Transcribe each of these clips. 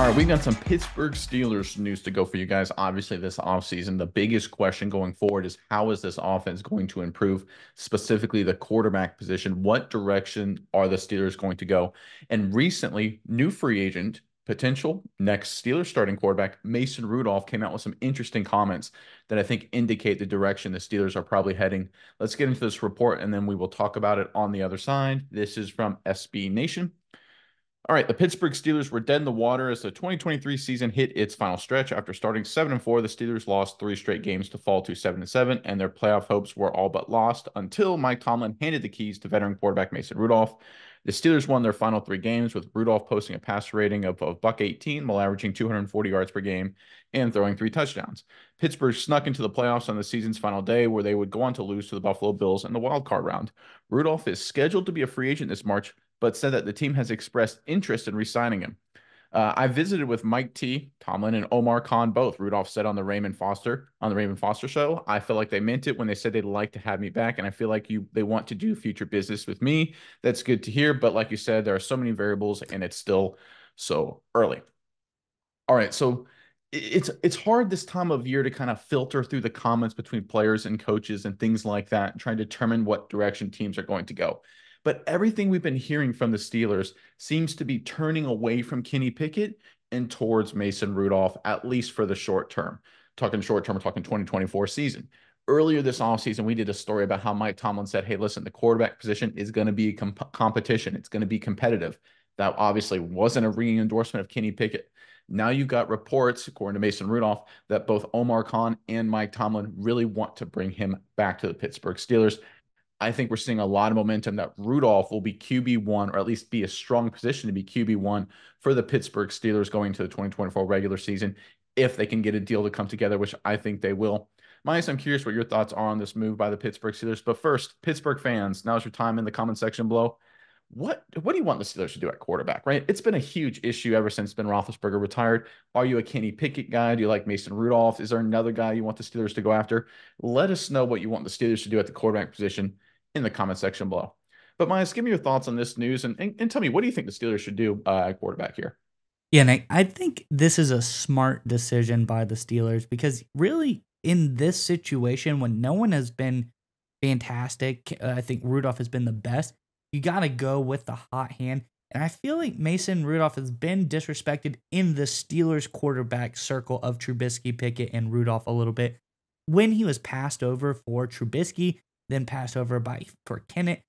All right, we got some Pittsburgh Steelers news to go for you guys. Obviously, this offseason, the biggest question going forward is how is this offense going to improve, specifically the quarterback position? What direction are the Steelers going to go? And recently, new free agent, potential next Steelers starting quarterback, Mason Rudolph, came out with some interesting comments that I think indicate the direction the Steelers are probably heading. Let's get into this report, and then we will talk about it on the other side. This is from SB Nation. All right, the Pittsburgh Steelers were dead in the water as the 2023 season hit its final stretch. After starting 7-4, the Steelers lost 3 straight games to fall to 7-7, and their playoff hopes were all but lost until Mike Tomlin handed the keys to veteran quarterback Mason Rudolph. The Steelers won their final 3 games, with Rudolph posting a passer rating of buck 18 while averaging 240 yards per game and throwing 3 touchdowns. Pittsburgh snuck into the playoffs on the season's final day, where they would go on to lose to the Buffalo Bills in the wild card round. Rudolph is scheduled to be a free agent this March, but said that the team has expressed interest in re-signing him. I visited with Mike T, Tomlin, and Omar Khan both. Rudolph said on the Raymond Foster show, "I feel like they meant it when they said they'd like to have me back, and I feel like they want to do future business with me. That's good to hear, but like you said, there are so many variables, and it's still so early." All right, so it's hard this time of year to kind of filter through the comments between players and coaches and things like that, and try to determine what direction teams are going to go. But everything we've been hearing from the Steelers seems to be turning away from Kenny Pickett and towards Mason Rudolph, at least for the short term. Talking short term, we're talking 2024 season. Earlier this offseason, we did a story about how Mike Tomlin said, hey, listen, the quarterback position is going to be competition. It's going to be competitive. That obviously wasn't a ringing endorsement of Kenny Pickett. Now you've got reports, according to Mason Rudolph, that both Omar Khan and Mike Tomlin really want to bring him back to the Pittsburgh Steelers. I think we're seeing a lot of momentum that Rudolph will be QB1, or at least be a strong position to be QB1 for the Pittsburgh Steelers going to the 2024 regular season, if they can get a deal to come together, which I think they will. Myers, I'm curious what your thoughts are on this move by the Pittsburgh Steelers. But first, Pittsburgh fans, now's your time in the comment section below. What do you want the Steelers to do at quarterback, right? It's been a huge issue ever since Ben Roethlisberger retired. Are you a Kenny Pickett guy? Do you like Mason Rudolph? Is there another guy you want the Steelers to go after? Let us know what you want the Steelers to do at the quarterback position in the comment section below. But Myers, give me your thoughts on this news and tell me, what do you think the Steelers should do at quarterback here? Yeah, Nick, I think this is a smart decision by the Steelers because really in this situation when no one has been fantastic, I think Rudolph has been the best. You got to go with the hot hand. And I feel like Mason Rudolph has been disrespected in the Steelers quarterback circle of Trubisky, Pickett, and Rudolph a little bit when he was passed over for Trubisky, then passed over for Kenny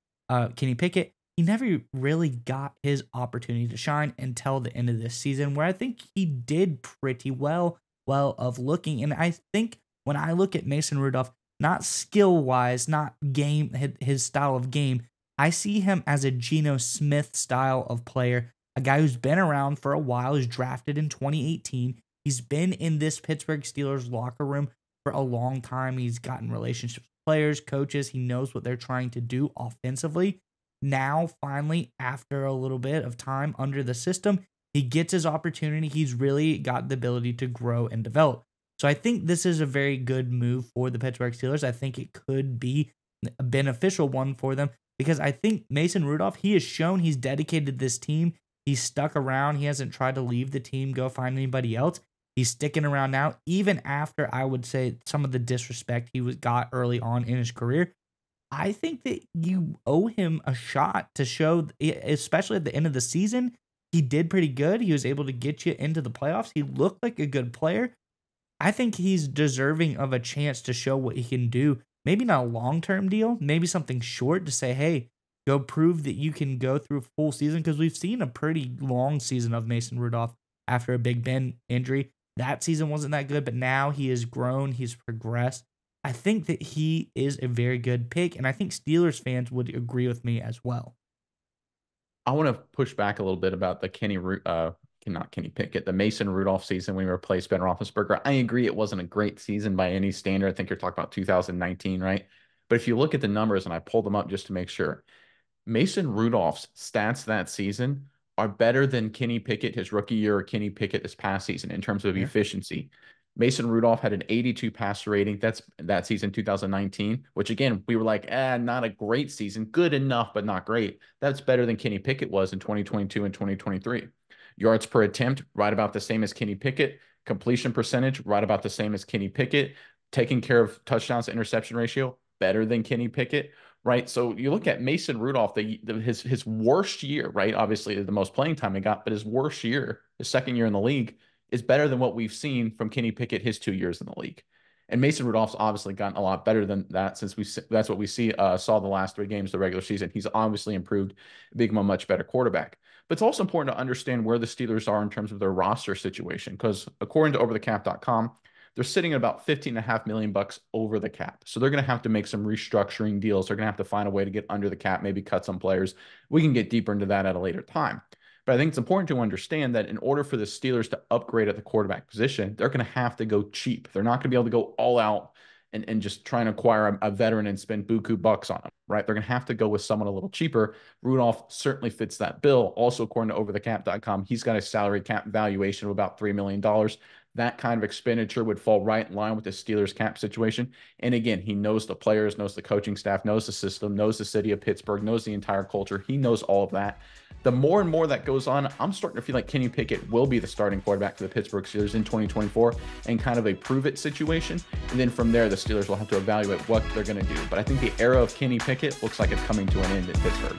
Pickett. He never really got his opportunity to shine until the end of this season, where I think he did pretty well of looking. And I think when I look at Mason Rudolph, not skill wise, not game, his style of game, I see him as a Geno Smith style of player, a guy who's been around for a while, who's drafted in 2018. He's been in this Pittsburgh Steelers locker room for a long time. He's gotten relationships with players, coaches. He knows what they're trying to do offensively. Now, finally, after a little bit of time under the system, he gets his opportunity. He's really got the ability to grow and develop. So I think this is a very good move for the Pittsburgh Steelers. I think it could be a beneficial one for them because I think Mason Rudolph, he has shown he's dedicated this team. He's stuck around. He hasn't tried to leave the team, go find anybody else. He's sticking around now, even after, I would say, some of the disrespect he got early on in his career. I think that you owe him a shot to show, especially at the end of the season, he did pretty good. He was able to get you into the playoffs. He looked like a good player. I think he's deserving of a chance to show what he can do. Maybe not a long-term deal, maybe something short to say, hey, go prove that you can go through a full season, because we've seen a pretty long season of Mason Rudolph after a Big Ben injury. That season wasn't that good, but now he has grown, he's progressed. I think that he is a very good pick, and I think Steelers fans would agree with me as well. I want to push back a little bit about not Kenny Pickett, the Mason Rudolph season when we replaced Ben Roethlisberger. I agree it wasn't a great season by any standard. I think you're talking about 2019, right? But if you look at the numbers, and I pulled them up just to make sure, Mason Rudolph's stats that season are better than Kenny Pickett his rookie year or Kenny Pickett this past season in terms of efficiency. Mason Rudolph had an 82 passer rating. That's that season 2019, which again, we were like, not a great season. Good enough, but not great. That's better than Kenny Pickett was in 2022 and 2023. Yards per attempt, right about the same as Kenny Pickett. Completion percentage, right about the same as Kenny Pickett. Taking care of touchdowns to interception ratio, better than Kenny Pickett, right? So you look at Mason Rudolph, his worst year, right? Obviously, the most playing time he got, but his worst year, his second year in the league, is better than what we've seen from Kenny Pickett his 2 years in the league. And Mason Rudolph's obviously gotten a lot better than that since that's what we saw the last 3 games of the regular season. He's obviously improved, become a much better quarterback. But it's also important to understand where the Steelers are in terms of their roster situation, because according to overthecap.com, they're sitting at about $15.5 million over the cap. So they're going to have to make some restructuring deals. They're going to have to find a way to get under the cap, maybe cut some players. We can get deeper into that at a later time. But I think it's important to understand that in order for the Steelers to upgrade at the quarterback position, they're going to have to go cheap. They're not going to be able to go all out and just try and acquire a veteran and spend buku bucks on him, right? They're going to have to go with someone a little cheaper. Rudolph certainly fits that bill. Also, according to overthecap.com, he's got a salary cap valuation of about $3 million. That kind of expenditure would fall right in line with the Steelers cap situation. And again, he knows the players, knows the coaching staff, knows the system, knows the city of Pittsburgh, knows the entire culture. He knows all of that. The more and more that goes on, I'm starting to feel like Kenny Pickett will be the starting quarterback for the Pittsburgh Steelers in 2024 and kind of a prove-it situation. And then from there, the Steelers will have to evaluate what they're going to do. But I think the era of Kenny Pickett looks like it's coming to an end in Pittsburgh.